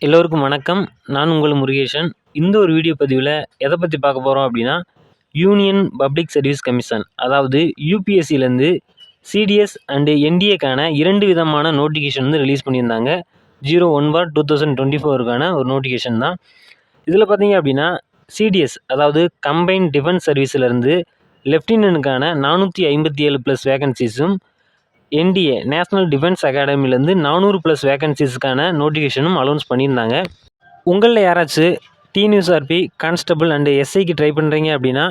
எல்லோருக்கும் வணக்கம். நான் உங்கள் முருகேசன். இந்த ஒரு வீடியோ பதிவில் எதை பற்றி பார்க்க போகிறோம் அப்படின்னா, யூனியன் பப்ளிக் சர்வீஸ் கமிஷன் அதாவது யூபிஎஸ்சிலேருந்து சிடிஎஸ் அண்டு என்டிஏக்கான 2 விதமான நோட்டிஃபிகேஷன் வந்து ரிலீஸ் பண்ணியிருந்தாங்க. 01/2024க்கான ஒரு நோட்டிஃபிகேஷன் தான். இதில் பார்த்தீங்க அப்படின்னா, சிடிஎஸ் அதாவது கம்பைன்ட் டிஃபென்ஸ் சர்வீஸிலேருந்து லெஃப்டினன்ட்டுக்கான 457+ வேகன்சிஸும், என்டிஏ நேஷ்னல் டிஃபென்ஸ் அகாடமிலேருந்து 400+ வேகன்சிஸ்க்கான நோட்டிஃபிகேஷனும் அனௌன்ஸ் பண்ணியிருந்தாங்க. உங்களில் யாராச்சும் டிஎன்யூஎஸ்ஆர்பி கான்ஸ்டபிள் அண்டு எஸ்ஐக்கு ட்ரை பண்ணுறீங்க அப்படின்னா,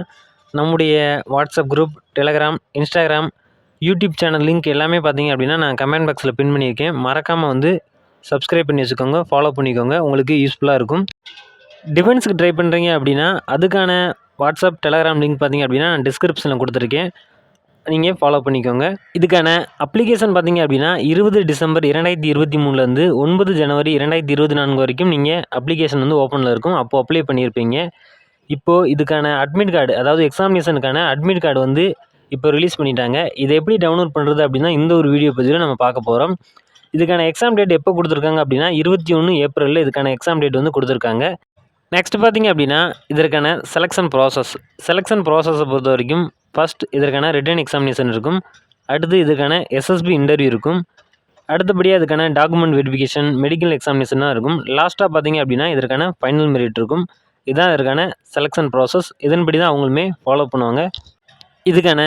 நம்முடைய WhatsApp group, Telegram, Instagram, YouTube channel link எல்லாமே பார்த்தீங்க அப்படின்னா நான் கமெண்ட் பாக்ஸில் பின் பண்ணியிருக்கேன். மறக்காமல் வந்து சப்ஸ்கிரைப் பண்ணி வச்சுக்கோங்க, ஃபாலோ பண்ணிக்கோங்க, உங்களுக்கு யூஸ்ஃபுல்லாக இருக்கும். டிஃபென்ஸுக்கு ட்ரை பண்ணுறீங்க அப்படின்னா அதுக்கான வாட்ஸ்அப், டெலகிராம் லிங்க் பார்த்தீங்க அப்படின்னா நான் டிஸ்கிரிப்ஷனில் கொடுத்துருக்கேன், நீங்கள் ஃபாலோ பண்ணிக்கோங்க. இதுக்கான அப்ளிகேஷன் பார்த்தீங்க அப்படின்னா 20 டிசம்பர் 2023லேருந்து 9 ஜனவரி 2024 வரைக்கும் நீங்கள் அப்ளிகேஷன் வந்து ஓப்பனில் இருக்கும். அப்போது அப்ளை பண்ணியிருப்பீங்க. இப்போது இதுக்கான அட்மிட் கார்டு அதாவது எக்ஸாமினேஷனுக்கான அட்மிட் கார்டு வந்து இப்போ ரிலீஸ் பண்ணிட்டாங்க. இதை எப்படி டவுன்லோட் பண்ணுறது அப்படின்னா இந்த ஒரு வீடியோ பதிவில் நம்ம பார்க்க போகிறோம். இதுக்கான எக்ஸாம் டேட் எப்போ கொடுத்துருக்காங்க அப்படின்னா 21 ஏப்ரலில் இதுக்கான எக்ஸாம் டேட் வந்து கொடுத்துருக்காங்க. நெக்ஸ்ட் பார்த்தீங்க அப்படின்னா இதற்கான செலெக்ஷன் ப்ராசஸை பொறுத்த வரைக்கும் ஃபஸ்ட் இதற்கான ரிட்டன் எக்ஸாமினேஷன் இருக்கும். அடுத்து இதுக்கான எஸ்எஸ்பி இன்டர்வியூ இருக்கும். அடுத்தபடியாக இதுக்கான டாக்குமெண்ட் வெரிஃபிகேஷன், மெடிக்கல் எக்ஸாமினேஷனாக இருக்கும். லாஸ்ட்டாக பார்த்தீங்க அப்படின்னா இதற்கான ஃபைனல் மெரிட் இருக்கும். இதுதான் இதற்கான செலெக்ஷன் ப்ராசஸ். இதன்படி தான் அவங்களுமே ஃபாலோ பண்ணுவாங்க. இதுக்கான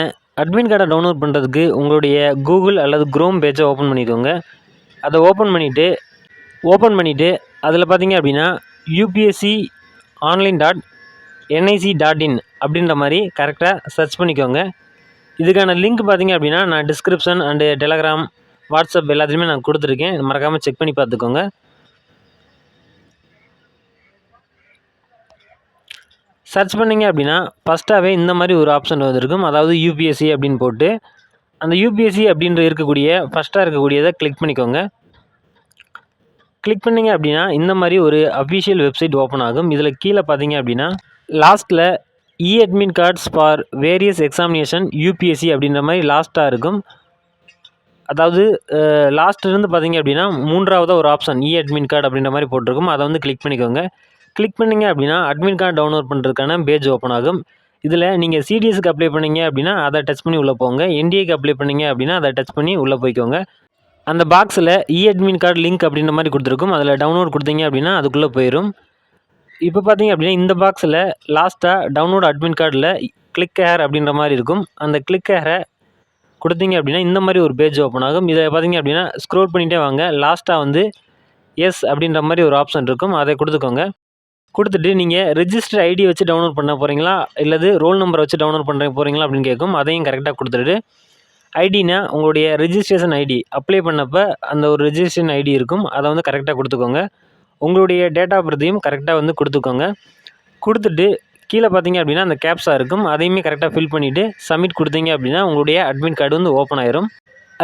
அட்மிட் கார்டை டவுன்லோட் பண்ணுறதுக்கு உங்களுடைய கூகுள் அல்லது குரோம் பேஜை ஓப்பன் பண்ணிக்கோங்க. அதை ஓப்பன் பண்ணிவிட்டு அதில் பார்த்தீங்க அப்படின்னா UPSC online.nic.in அப்படின்ற மாதிரி கரெக்டாக சர்ச் பண்ணிக்கோங்க. இதுக்கான லிங்க் பார்த்தீங்க அப்படின்னா நான் டிஸ்கிரிப்ஷன் அண்டு டெலகிராம், வாட்ஸ்அப் எல்லாத்துலேயுமே நான் கொடுத்துருக்கேன். மறக்காமல் செக் பண்ணி பார்த்துக்கோங்க. சர்ச் பண்ணிங்க அப்படின்னா ஃபஸ்ட்டாகவே இந்த மாதிரி ஒரு ஆப்ஷன் வந்துருக்கும். அதாவது UPSC அப்படின்னு போட்டு அந்த UPSC அப்படின்ற ஃபஸ்ட்டாக இருக்கக்கூடியதை கிளிக் பண்ணிக்கோங்க. கிளிக் பண்ணிங்க அப்படின்னா இந்த மாதிரி ஒரு அஃபிஷியல் வெப்சைட் ஓப்பன் ஆகும். இதில் கீழே பார்த்தீங்க அப்படின்னா லாஸ்ட்டில் admit cards for various examination UPSC அப்படின்ற மாதிரி லாஸ்ட்டாக இருக்கும். அதாவது லாஸ்ட்டிலிருந்து பார்த்தீங்க அப்படின்னா 3வது ஒரு ஆப்ஷன் அட்மிட் கார்டு அப்படின்ற மாதிரி போட்டிருக்கும். அதை வந்து கிளிக் பண்ணிக்கோங்க. கிளிக் பண்ணிங்க அப்படின்னா அட்மிட் கார்டு டவுன்லோட் பண்ணுறதுக்கான பேஜ் ஓப்பன் ஆகும். இதில் நீங்கள் சிடிஎஸ்க்கு அப்ளை பண்ணிங்க அப்படின்னா அதை டச் பண்ணி உள்ளே போங்க. என்டிஏக்கு அப்ளை பண்ணிங்க அப்படின்னா அதை டச் பண்ணி உள்ளே போய்க்கோங்க. அந்த பாக்ஸில் அட்மிட் கார்டு லிங்க் அப்படின்ற மாதிரி கொடுத்துருக்கும். அதில் டவுன்லோட் கொடுத்தீங்க அப்படின்னா அதுக்குள்ளே போயிடும். இப்போ பார்த்தீங்க அப்படின்னா இந்த பாக்ஸில் லாஸ்ட்டாக டவுன்லோட் அட்மிட் கார்டில் கிளிக் ஹேர் அப்படின்ற மாதிரி இருக்கும். அந்த கிளிக் ஹேரை கொடுத்தீங்க அப்படின்னா இந்த மாதிரி ஒரு பேஜ் ஓப்பன் ஆகும். இதை பார்த்தீங்க அப்படின்னா ஸ்க்ரோல் பண்ணிகிட்டே வாங்க. லாஸ்ட்டாக வந்து எஸ் அப்படின்ற மாதிரி ஒரு ஆப்ஷன் இருக்கும். அதை கொடுத்துக்கோங்க. கொடுத்துட்டு நீங்கள் ரெஜிஸ்டர் ஐடி வச்சு டவுன்லோட் பண்ண போகிறீங்களா இல்லது ரோல் நம்பரை வச்சு டவுன்லோட் பண்ண போகிறீங்களா அப்படின்னு கேட்கும். அதையும் கரெக்டாக கொடுத்துட்டு ஐடினா உங்களுடைய ரெஜிஸ்ட்ரேஷன் ஐடி அப்ளை பண்ணப்போ அந்த ஒரு ரெஜிஸ்ட்ரேஷன் ஐடி இருக்கும். அதை வந்து கரெக்டாக கொடுத்துக்கோங்க. உங்களுடைய டேட் ஆஃப் பர்த்தையும் கரெக்டாக வந்து கொடுத்துக்கோங்க. கொடுத்துட்டு கீழே பார்த்தீங்க அப்படின்னா அந்த கேப்ஸா இருக்கும். அதையுமே கரெக்டாக ஃபில் பண்ணிவிட்டு சப்மிட் கொடுத்தீங்க அப்படின்னா உங்களுடைய அட்மிட் கார்டு வந்து ஓப்பன் ஆயிரும்.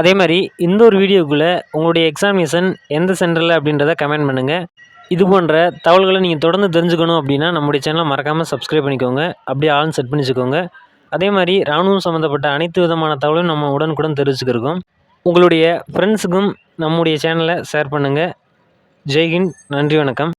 அதே மாதிரி இந்த ஒரு வீடியோக்குள்ளே உங்களுடைய எக்ஸாமினேஷன் எந்த சென்டரில் அப்படின்றத கமெண்ட் பண்ணுங்கள். இது போன்ற தகவல்களை நீங்கள் தொடர்ந்து தெரிஞ்சுக்கணும் அப்படின்னா நம்முடைய சேனலை மறக்காமல் சப்ஸ்கிரைப் பண்ணிக்கோங்க. அப்படியே ஆன் செட் பண்ணி வச்சுக்கோங்க. அதே மாதிரி ராணுவம் சம்மந்தப்பட்ட அனைத்து விதமான தகவலையும் நம்ம உடனுக்குடன் தெரிஞ்சுக்கிறோம். உங்களுடைய ஃப்ரெண்ட்ஸுக்கும் நம்முடைய சேனலை ஷேர் பண்ணுங்கள். ஜெய்ஹிந்த். நன்றி, வணக்கம்.